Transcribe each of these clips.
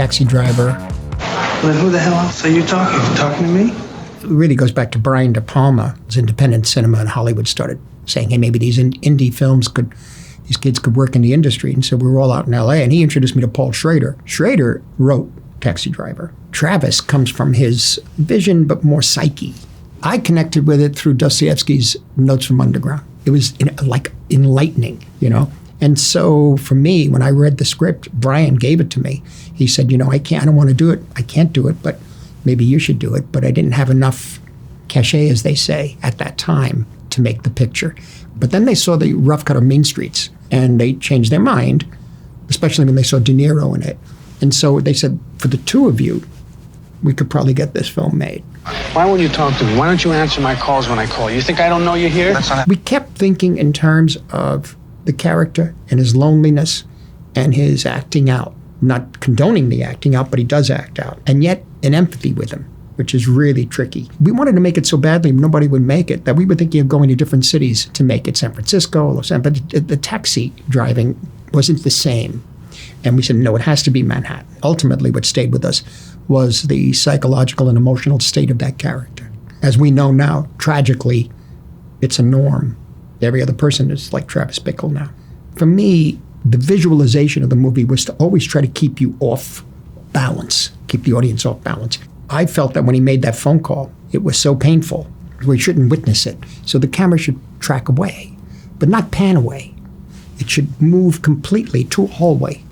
taxi driver. But who the hell else are you talking to? Talking to me? It really goes back to Brian De Palma. As independent cinema in Hollywood started saying, hey, maybe these indie films these kids could work in the industry. And so we were all out in LA, and he introduced me to Paul Schrader. Schrader wrote Taxi Driver. Travis comes from his vision, but more psyche. I connected with it through Dostoevsky's Notes from Underground. It was like enlightening, you know? And so for me, when I read the script, Brian gave it to me. He said, I don't want to do it. I can't do it, but maybe you should do it. But I didn't have enough cachet, as they say, at that time to make the picture. But then they saw the rough cut of Mean Streets, and they changed their mind, especially when they saw De Niro in it. And so they said, for the two of you, we could probably get this film made. Why won't you talk to me? Why don't you answer my calls when I call? You think I don't know you're here? We kept thinking in terms of the character and his loneliness and his acting out. Not condoning the acting out, but he does act out. And yet an empathy with him, which is really tricky. We wanted to make it so badly nobody would make it that we were thinking of going to different cities to make it. San Francisco, Los Angeles, but the taxi driving wasn't the same. And we said, no, it has to be Manhattan. Ultimately, what stayed with us was the psychological and emotional state of that character. As we know now, tragically, it's a norm. Every other person is like Travis Bickle now. For me, the visualization of the movie was to always try to keep you off balance, keep the audience off balance. I felt that when he made that phone call, it was so painful, we shouldn't witness it. So the camera should track away, but not pan away. It should move completely to a hallway.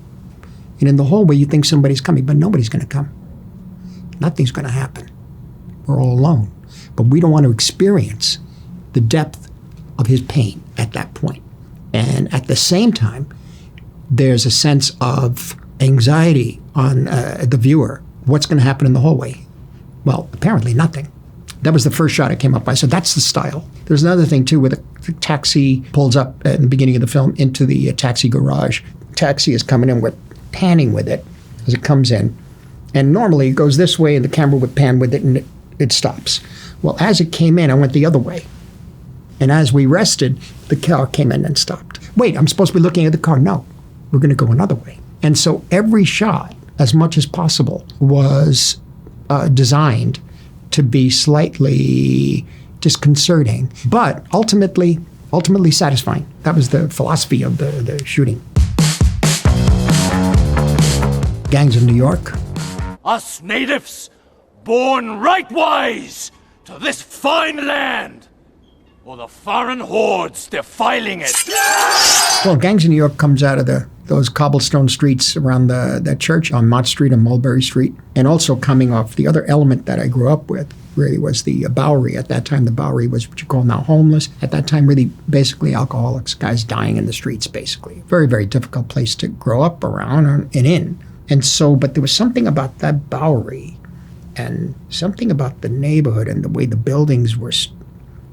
And in the hallway, you think somebody's coming, but nobody's going to come. Nothing's going to happen. We're all alone. But we don't want to experience the depth of his pain at that point. And at the same time, there's a sense of anxiety on the viewer. What's going to happen in the hallway? Well, apparently nothing. That was the first shot I came up by. So that's the style. There's another thing, too, where the taxi pulls up in the beginning of the film into the taxi garage. Taxi is coming in. We're panning with it as it comes in. And normally it goes this way and the camera would pan with it and it stops. Well, as it came in, I went the other way. And as we rested, the car came in and stopped. Wait, I'm supposed to be looking at the car. No, we're going to go another way. And so every shot, as much as possible, was designed to be slightly disconcerting, but ultimately satisfying. That was the philosophy of the shooting. Gangs of New York. Us natives, born rightwise to this fine land, or the foreign hordes defiling it. Well, Gangs of New York comes out of those cobblestone streets around that church on Mott Street and Mulberry Street, and also coming off the other element that I grew up with really was the Bowery. At that time, the Bowery was what you call now homeless. At that time, really basically alcoholics, guys dying in the streets, basically. Very, very difficult place to grow up around and in. And so, but there was something about that Bowery and something about the neighborhood and the way the buildings were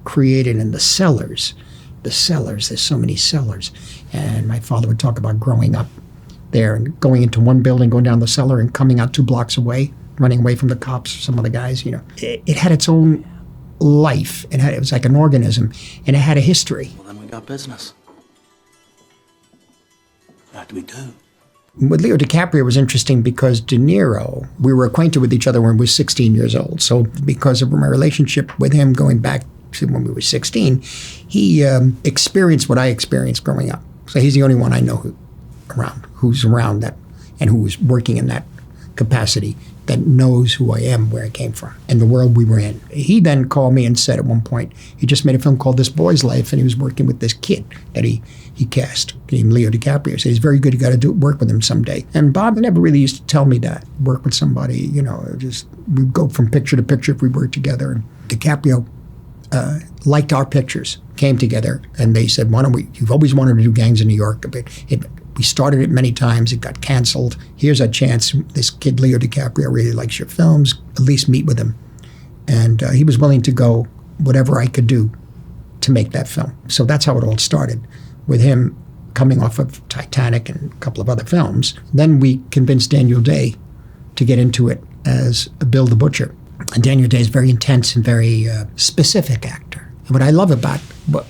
created and the cellars, there's so many cellars. And my father would talk about growing up there and going into one building, going down the cellar and coming out 2 blocks away, running away from the cops, some of the guys, It had its own life. It was like an organism, and it had a history. Well, then we got business. What do we do? With Leo DiCaprio was interesting because De Niro, we were acquainted with each other when we were 16 years old. So because of my relationship with him going back to when we were 16, he experienced what I experienced growing up. So he's the only one I know who's around that and who was working in that capacity that knows who I am, where I came from, and the world we were in. He then called me and said at one point, he just made a film called This Boy's Life, and he was working with this kid that he cast, named Leo DiCaprio. He said, he's very good, you got to work with him someday. And Bob never really used to tell me that, work with somebody, we'd go from picture to picture if we worked together. And DiCaprio liked our pictures, came together, and they said, you've always wanted to do Gangs of New York, but we started it many times, it got canceled. Here's a chance, this kid Leo DiCaprio really likes your films, at least meet with him. And he was willing to go whatever I could do to make that film. So that's how it all started, with him coming off of Titanic and a couple of other films. Then we convinced Daniel Day to get into it as Bill the Butcher. And Daniel Day is very intense and very specific actor. And what I love about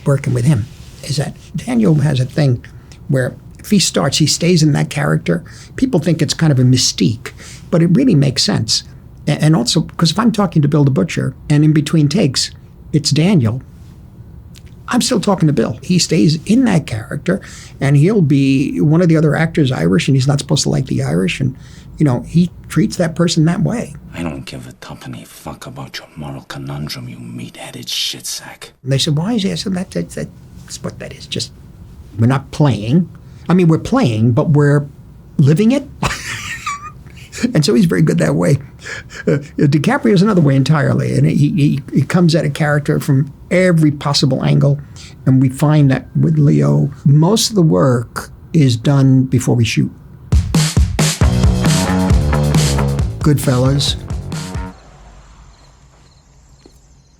working with him is that Daniel has a thing where If he starts, he stays in that character. People think it's kind of a mystique, but it really makes sense. And also, because if I'm talking to Bill the Butcher, and in between takes, it's Daniel, I'm still talking to Bill. He stays in that character, and he'll be one of the other actors Irish, and he's not supposed to like the Irish, and, he treats that person that way. I don't give a tuppeny fuck about your moral conundrum, you meat-headed shit sack. And they said, why is he? I said, that's what that is. Just, we're not playing. I mean, we're playing, but we're living it. And so he's very good that way. DiCaprio's another way entirely. And he comes at a character from every possible angle. And we find that with Leo, most of the work is done before we shoot. Goodfellas.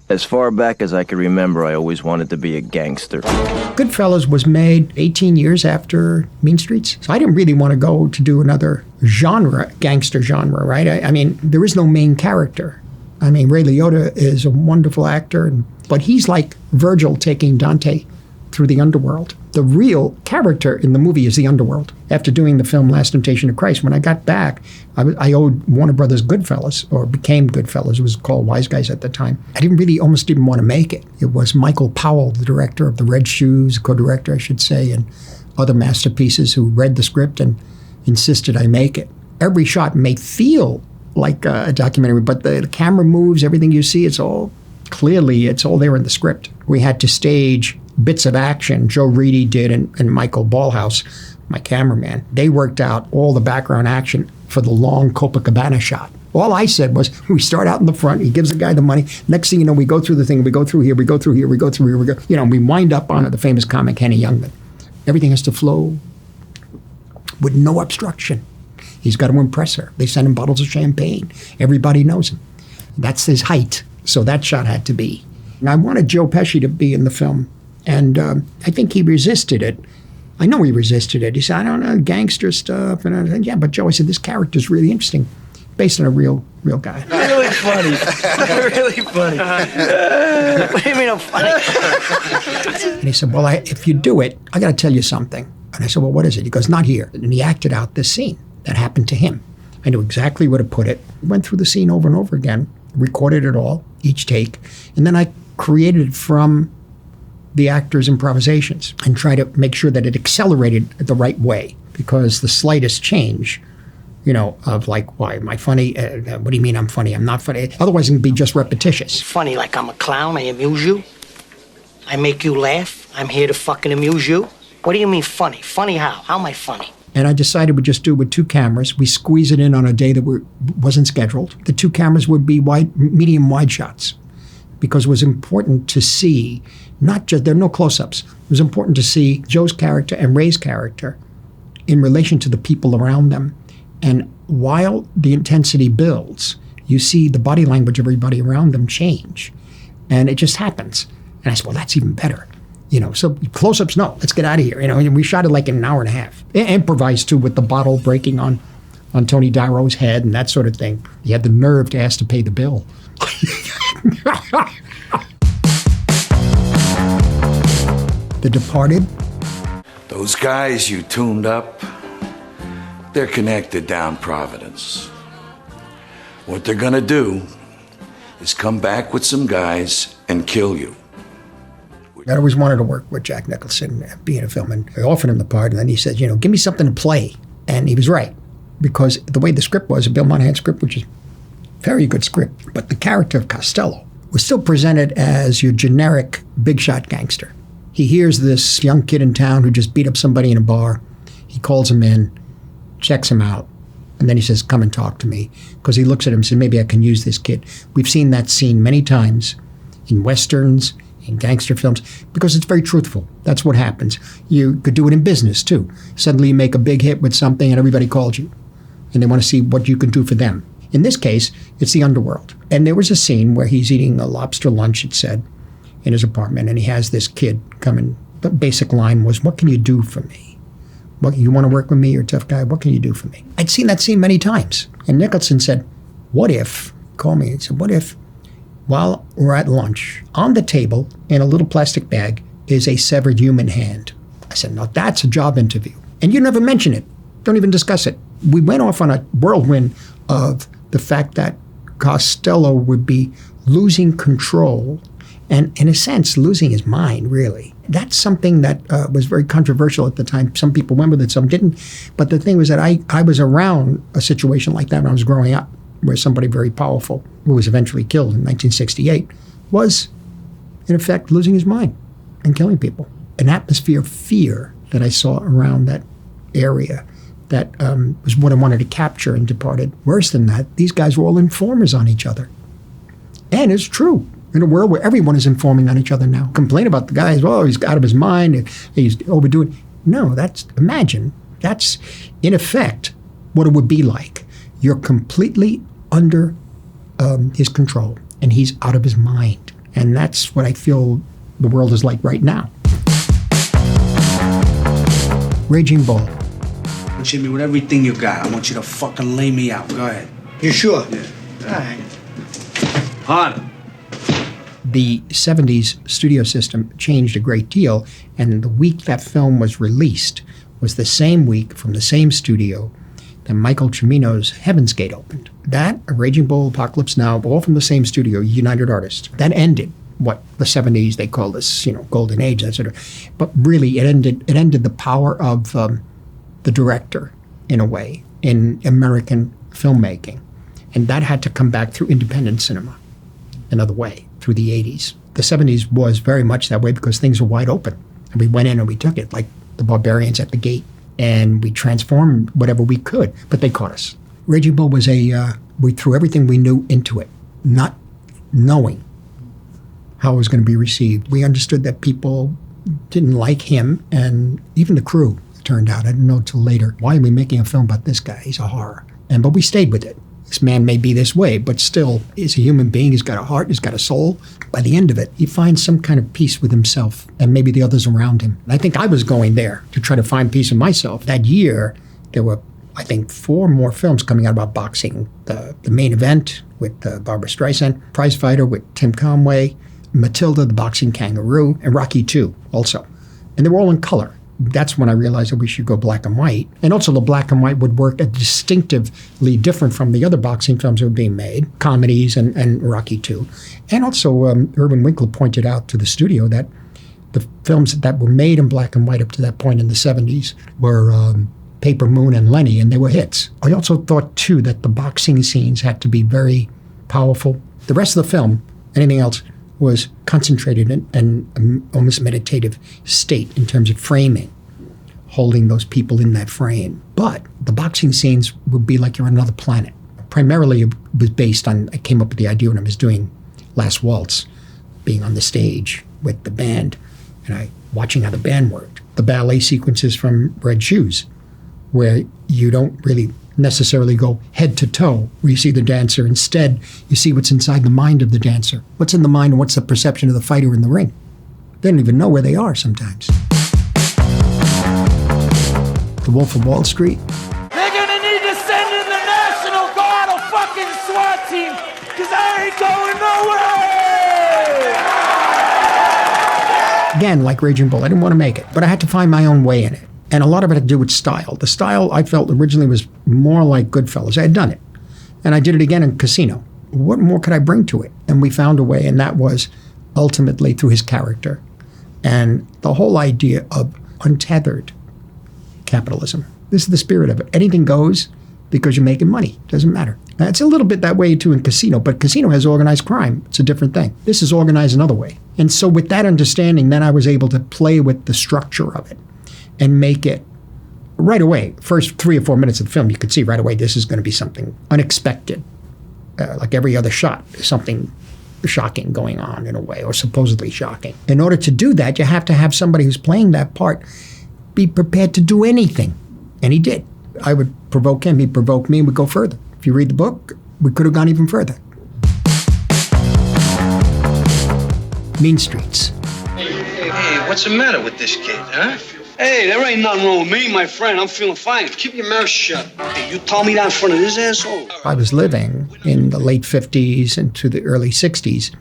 As far back as I can remember, I always wanted to be a gangster. Goodfellas was made 18 years after Mean Streets. So I didn't really want to go to do another genre, gangster genre, right? I mean, there is no main character. I mean, Ray Liotta is a wonderful actor, but he's like Virgil taking Dante through the underworld. The real character in the movie is the underworld. After doing the film Last Temptation of Christ, when I got back, I owed Warner Brothers Goodfellas, or became Goodfellas. It was called Wise Guys at the time. I almost didn't want to make it. It was Michael Powell, the director of The Red Shoes, co-director, I should say, and other masterpieces, who read the script and insisted I make it. Every shot may feel like a documentary, but the camera moves, everything you see, it's all there in the script. We had to stage bits of action. Joe Reedy did, and Michael Ballhaus, my cameraman. They worked out all the background action for the long Copacabana shot. All I said was, we start out in the front, he gives the guy the money. Next thing you know, we go through the thing, we go through here, we go through here, we go through here, we go. We wind up on the famous comic Henny Youngman. Everything has to flow with no obstruction. He's got to impress her. They send him bottles of champagne. Everybody knows him. That's his height. So that shot had to be. And I wanted Joe Pesci to be in the film. And I think he resisted it. I know he resisted it. He said, I don't know, gangster stuff. And I said, yeah, but Joe, I said, this character's really interesting. Based on a real guy. Really funny. Really funny. What do you mean I'm funny? And he said, well, if you do it, I got to tell you something. And I said, well, what is it? He goes, not here. And he acted out this scene that happened to him. I knew exactly where to put it. Went through the scene over and over again, recorded it all, each take. And then I created it from the actor's improvisations and try to make sure that it accelerated the right way, because the slightest change, of like, why am I funny? What do you mean I'm funny? I'm not funny. Otherwise, it can be just repetitious. Funny like I'm a clown, I amuse you. I make you laugh. I'm here to fucking amuse you. What do you mean funny? Funny how? How am I funny? And I decided we'd just do it with 2 cameras. We squeeze it in on a day that wasn't scheduled. The 2 cameras would be medium wide shots, because it was important to see, there are no close-ups. It was important to see Joe's character and Ray's character in relation to the people around them. And while the intensity builds, you see the body language of everybody around them change. And it just happens. And I said, well, that's even better. So close-ups, no, let's get out of here. And we shot it like in an hour and a half. Improvised, too, with the bottle breaking on Tony Darrow's head and that sort of thing. He had the nerve to ask to pay the bill. The Departed. Those guys you tuned up, they're connected down Providence. What they're gonna do is come back with some guys and kill you. I always wanted to work with Jack Nicholson, be in a film, and I offered him the part, and then he said, give me something to play. And he was right, because the way the script was, a Bill Monahan script, which is a very good script, but the character of Costello was still presented as your generic big shot gangster. He hears this young kid in town who just beat up somebody in a bar. He calls him in, checks him out, and then he says, come and talk to me. Because he looks at him and says, maybe I can use this kid. We've seen that scene many times in Westerns, in gangster films, because it's very truthful. That's what happens. You could do it in business, too. Suddenly you make a big hit with something and everybody calls you. And they want to see what you can do for them. In this case, it's the underworld. And there was a scene where he's eating a lobster lunch, it said, in his apartment, and he has this kid come in. The basic line was, what can you do for me? You want to work with me? You're a tough guy. What can you do for me? I'd seen that scene many times. And Nicholson said, what if, call me and said, what if, while we're at lunch, on the table, in a little plastic bag, is a severed human hand? I said, no, that's a job interview. And you never mention it. Don't even discuss it. We went off on a whirlwind of the fact that Costello would be losing control and, in a sense, losing his mind, really. That's something that was very controversial at the time. Some people went with it, some didn't. But the thing was that I was around a situation like that when I was growing up, where somebody very powerful, who was eventually killed in 1968, was, in effect, losing his mind and killing people. An atmosphere of fear that I saw around that area that was what I wanted to capture in Departed. Worse than that, these guys were all informers on each other. And it's true. In a world where everyone is informing on each other now. Complain about the guy as well, he's out of his mind, he's overdoing. No, imagine, that's in effect what it would be like. You're completely under his control, and he's out of his mind. And that's what I feel the world is like right now. Raging Bull. Jimmy, with everything you got, I want you to fucking lay me out. Go ahead. You sure? Yeah. All right. Hard. The 70s studio system changed a great deal, and the week that film was released was the same week from the same studio that Michael Cimino's Heaven's Gate opened. That, Raging Bull, Apocalypse Now, all from the same studio, United Artists. That ended what the 70s, they call this, golden age, that sort of. But really, it ended the power of the director, in a way, in American filmmaking. And that had to come back through independent cinema, another way, through the 80s. The 70s was very much that way because things were wide open. And we went in and we took it, like the barbarians at the gate. And we transformed whatever we could, but they caught us. Raging Bull was we threw everything we knew into it, not knowing how it was going to be received. We understood that people didn't like him, and even the crew, it turned out. I didn't know till later. Why are we making a film about this guy? He's a horror. But we stayed with it. This man may be this way, but still, he's a human being. He's got a heart. He's got a soul. By the end of it, he finds some kind of peace with himself and maybe the others around him. And I think I was going there to try to find peace in myself. That year, there were, I think, 4 more films coming out about boxing. The Main Event with Barbra Streisand, Prize Fighter with Tim Conway, Matilda, the Boxing Kangaroo, and Rocky II also. And they were all in color. That's when I realized that we should go black and white. And also the black and white would work distinctively different from the other boxing films that were being made, comedies and Rocky II. And also Irwin Winkler pointed out to the studio that the films that were made in black and white up to that point in the 70s were Paper Moon and Lenny, and they were hits. I also thought, too, that the boxing scenes had to be very powerful. The rest of the film, anything else, was concentrated in an almost meditative state in terms of framing, holding those people in that frame. But the boxing scenes would be like you're on another planet. Primarily, it was based on, I came up with the idea when I was doing Last Waltz, being on the stage with the band, and watching how the band worked. The ballet sequences from Red Shoes, where you don't really necessarily go head to toe where you see the dancer. Instead, you see what's inside the mind of the dancer. What's in the mind and what's the perception of the fighter in the ring. They don't even know where they are sometimes. The Wolf of Wall Street. They're gonna need to send in the National Guard or fucking SWAT team, because I ain't going nowhere! Again, like Raging Bull, I didn't want to make it, but I had to find my own way in it. And a lot of it had to do with style. The style I felt originally was more like Goodfellas. I had done it. And I did it again in Casino. What more could I bring to it? And we found a way, and that was ultimately through his character. And the whole idea of untethered capitalism. This is the spirit of it. Anything goes because you're making money. Doesn't matter. Now, it's a little bit that way, too, in Casino, but Casino has organized crime. It's a different thing. This is organized another way. And so with that understanding, then I was able to play with the structure of it and make it right away. First 3 or 4 minutes of the film, you could see right away this is going to be something unexpected. Like every other shot, there's something shocking going on in a way, or supposedly shocking. In order to do that, you have to have somebody who's playing that part be prepared to do anything. And he did. I would provoke him, he'd provoke me, and we'd go further. If you read the book, we could have gone even further. Mean Streets. Hey, what's the matter with this kid, huh? Hey, there ain't nothing wrong with me, my friend. I'm feeling fine. Keep your mouth shut. Hey, you told me that in front of this asshole. I was living in the late 50s and to the early 60s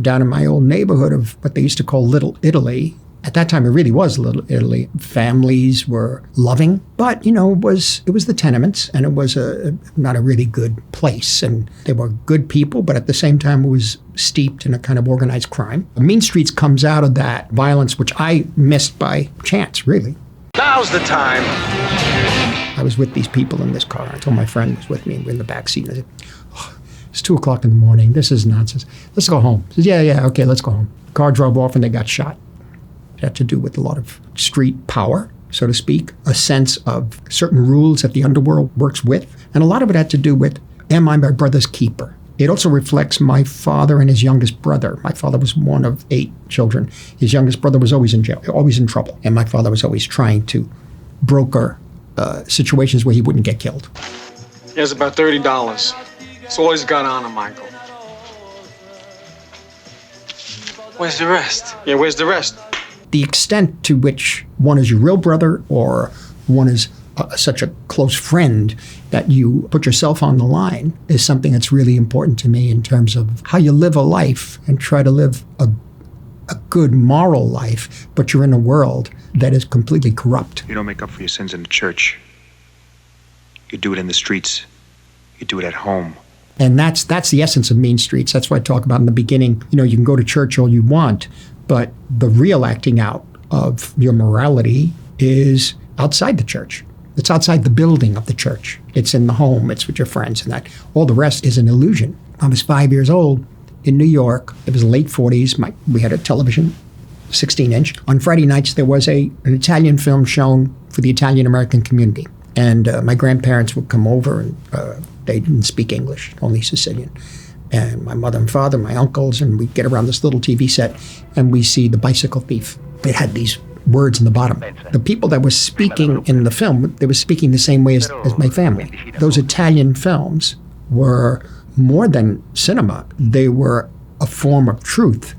down in my old neighborhood of what they used to call Little Italy, At that time, it really was Little Italy. Families were loving, but, it was the tenements, and it was not a really good place. And they were good people, but at the same time, it was steeped in a kind of organized crime. Mean Streets comes out of that violence, which I missed by chance, really. Now's the time. I was with these people in this car. I told my friend was with me, and we're in the back seat. And I said, it's 2 o'clock in the morning. This is nonsense. Let's go home. He said, yeah, okay, let's go home. The car drove off, and they got shot. It had to do with a lot of street power, so to speak, a sense of certain rules that the underworld works with. And a lot of it had to do with, am I my brother's keeper? It also reflects my father and his youngest brother. My father was one of 8 children. His youngest brother was always in jail, always in trouble. And my father was always trying to broker situations where he wouldn't get killed. Here's about $30. It's all he's got on him, Michael. Where's the rest? Yeah, where's the rest? The extent to which one is your real brother or one is such a close friend that you put yourself on the line is something that's really important to me in terms of how you live a life and try to live a good moral life, but you're in a world that is completely corrupt. You don't make up for your sins in the church. You do it in the streets. You do it at home. And that's the essence of Mean Streets. That's what I talk about in the beginning. You can go to church all you want, but the real acting out of your morality is outside the church. It's outside the building of the church. It's in the home. It's with your friends and that. All the rest is an illusion. I was 5 years old in New York. It was the late 40s. We had a television, 16-inch. On Friday nights, there was an Italian film shown for the Italian-American community. And my grandparents would come over, and they didn't speak English, only Sicilian. And my mother and father, my uncles, and we'd get around this little TV set, and we see The Bicycle Thief. It had these words in the bottom. The people that were speaking in the film, they were speaking the same way as my family. Those Italian films were more than cinema. They were a form of truth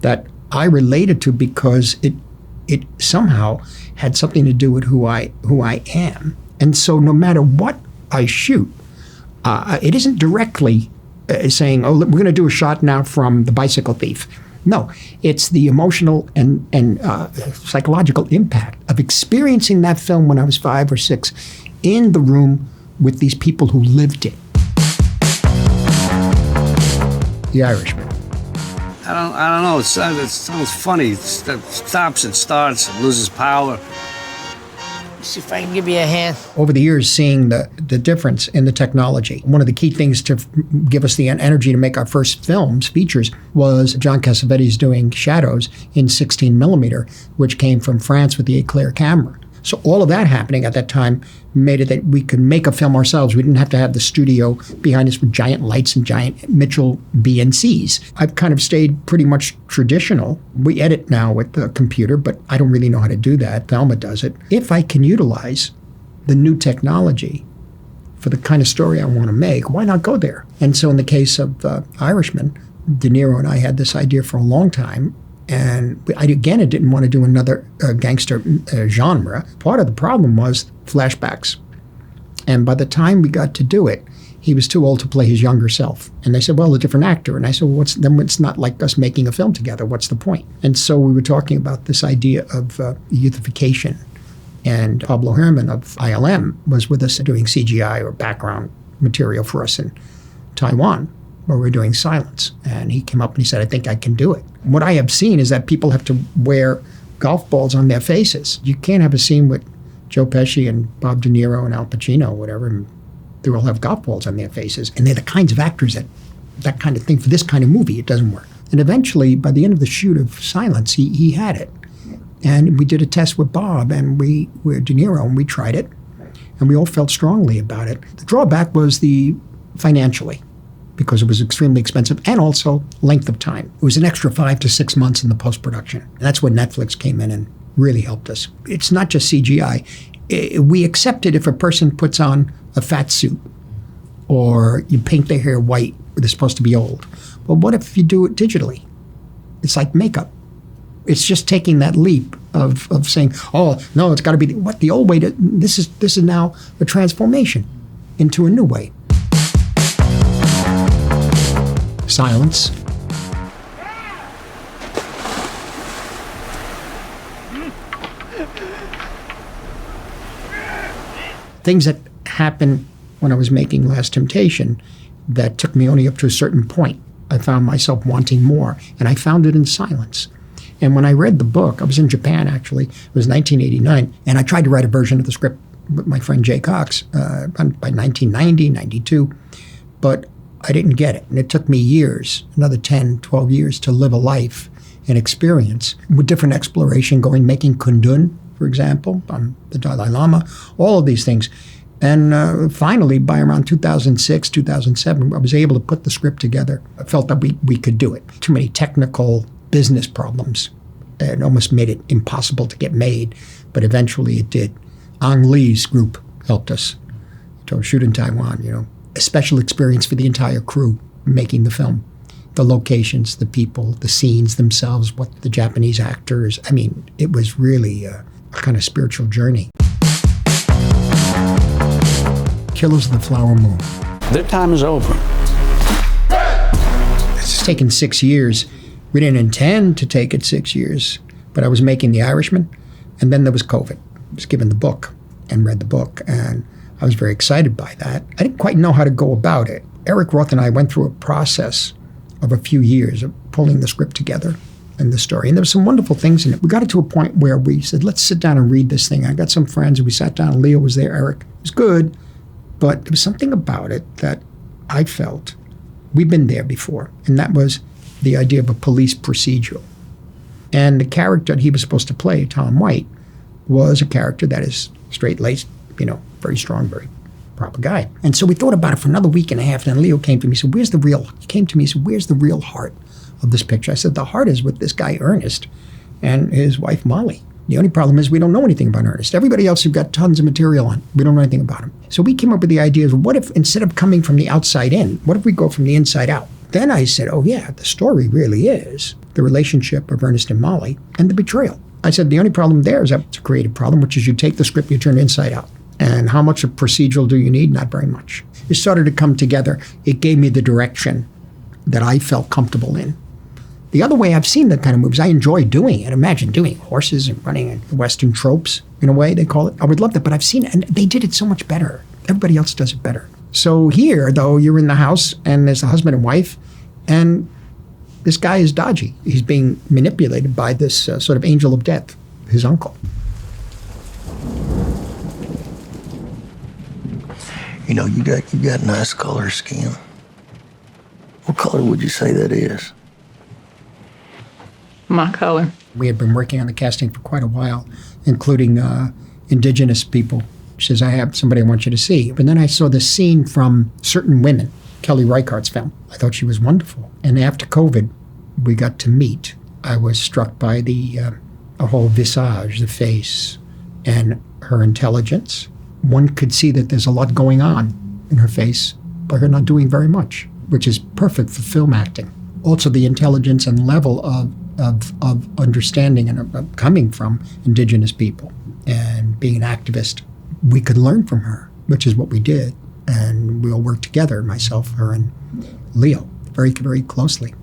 that I related to because it somehow had something to do with who I am. And so no matter what I shoot, it isn't directly saying, oh, we're going to do a shot now from The Bicycle Thief. No, it's the emotional and psychological impact of experiencing that film when I was 5 or 6 in the room with these people who lived it. The Irishman. I don't know. It sounds funny. It stops, it starts, it loses power. See if I can give you a hand. Over the years, seeing the difference in the technology. One of the key things to give us the energy to make our first films, features, was John Cassavetes doing Shadows in 16 millimeter, which came from France with the Eclair camera. So all of that happening at that time made it that we could make a film ourselves. We didn't have to have the studio behind us with giant lights and giant Mitchell BNCs. I've kind of stayed pretty much traditional. We edit now with the computer, but I don't really know how to do that. Thelma does it. If I can utilize the new technology for the kind of story I want to make, why not go there? And so in the case of Irishman, De Niro and I had this idea for a long time. And I didn't want to do another gangster genre. Part of the problem was flashbacks. And by the time we got to do it, he was too old to play his younger self. And they said, well, a different actor. And I said, well, then it's not like us making a film together. What's the point? And so we were talking about this idea of youthification. And Pablo Herman of ILM was with us doing CGI or background material for us in Taiwan, where we're doing silence. And he came up and he said, I think I can do it. What I have seen is that people have to wear golf balls on their faces. You can't have a scene with Joe Pesci and Bob De Niro and Al Pacino or whatever, and they all have golf balls on their faces. And they're the kinds of actors that kind of thing, for this kind of movie, it doesn't work. And eventually, by the end of the shoot of Silence, he had it. And we did a test with Bob and with De Niro, and we tried it. And we all felt strongly about it. The drawback was financially, because it was extremely expensive, and also length of time. It was an extra 5 to 6 months in the post-production. And that's when Netflix came in and really helped us. It's not just CGI. We accept it if a person puts on a fat suit or you paint their hair white, they're supposed to be old. But what if you do it digitally? It's like makeup. It's just taking that leap of saying, oh, no, it's got to be the old way. This is now a transformation into a new way. Silence. things that happened when I was making Last Temptation that took me only up to a certain point. I found myself wanting more, and I found it in silence. And when I read the book, I was in Japan actually, it was 1989, and I tried to write a version of the script with my friend Jay Cox by 1990, 92, but I didn't get it. And it took me years, another 10, 12 years to live a life and experience with different exploration, making kundun, for example, on the Dalai Lama, all of these things. And finally, by around 2006, 2007, I was able to put the script together. I felt that we could do it. Too many technical business problems. It almost made it impossible to get made, but eventually it did. Ang Lee's group helped us to shoot in Taiwan, a special experience for the entire crew making the film. The locations, the people, the scenes themselves, what the Japanese actors. I mean, it was really a kind of spiritual journey. Killers of the Flower Moon. Their time is over. It's taken 6 years. We didn't intend to take it 6 years, but I was making The Irishman, and then there was COVID. I was given the book and read the book, and I was very excited by that. I didn't quite know how to go about it. Eric Roth and I went through a process of a few years of pulling the script together and the story, and there were some wonderful things in it. We got it to a point where we said, let's sit down and read this thing. I got some friends, and we sat down. Leo was there, Eric. It was good, but there was something about it that I felt we've been there before, and that was the idea of a police procedural. And the character that he was supposed to play, Tom White, was a character that is straight-laced, very strong, very proper guy. And so we thought about it for another week and a half, and then Leo came to me and said, where's the real heart of this picture? I said, the heart is with this guy, Ernest, and his wife, Molly. The only problem is we don't know anything about Ernest. Everybody else, you've got tons of material on. We don't know anything about him. So we came up with the idea of what if, instead of coming from the outside in, what if we go from the inside out? Then I said, oh yeah, the story really is the relationship of Ernest and Molly and the betrayal. I said, the only problem there is that it's a creative problem, which is you take the script, you turn it inside out. And how much of procedural do you need? Not very much. It started to come together. It gave me the direction that I felt comfortable in. The other way I've seen that kind of movies, I enjoy doing it. Imagine doing horses and running and Western tropes, in a way they call it. I would love that, but I've seen it, and they did it so much better. Everybody else does it better. So here, though, you're in the house, and there's a husband and wife, and this guy is dodgy. He's being manipulated by this sort of angel of death, his uncle. You got nice color skin. What color would you say that is? My color. We had been working on the casting for quite a while, including indigenous people. She says, I have somebody I want you to see. But then I saw this scene from Certain Women, Kelly Reichardt's film. I thought she was wonderful. And after COVID, we got to meet. I was struck by the whole visage, the face, and her intelligence. One could see that there's a lot going on in her face, but her not doing very much, which is perfect for film acting. Also, the intelligence and level of understanding and of coming from indigenous people and being an activist, we could learn from her, which is what we did. And we all worked together, myself, her, and Leo, very, very closely.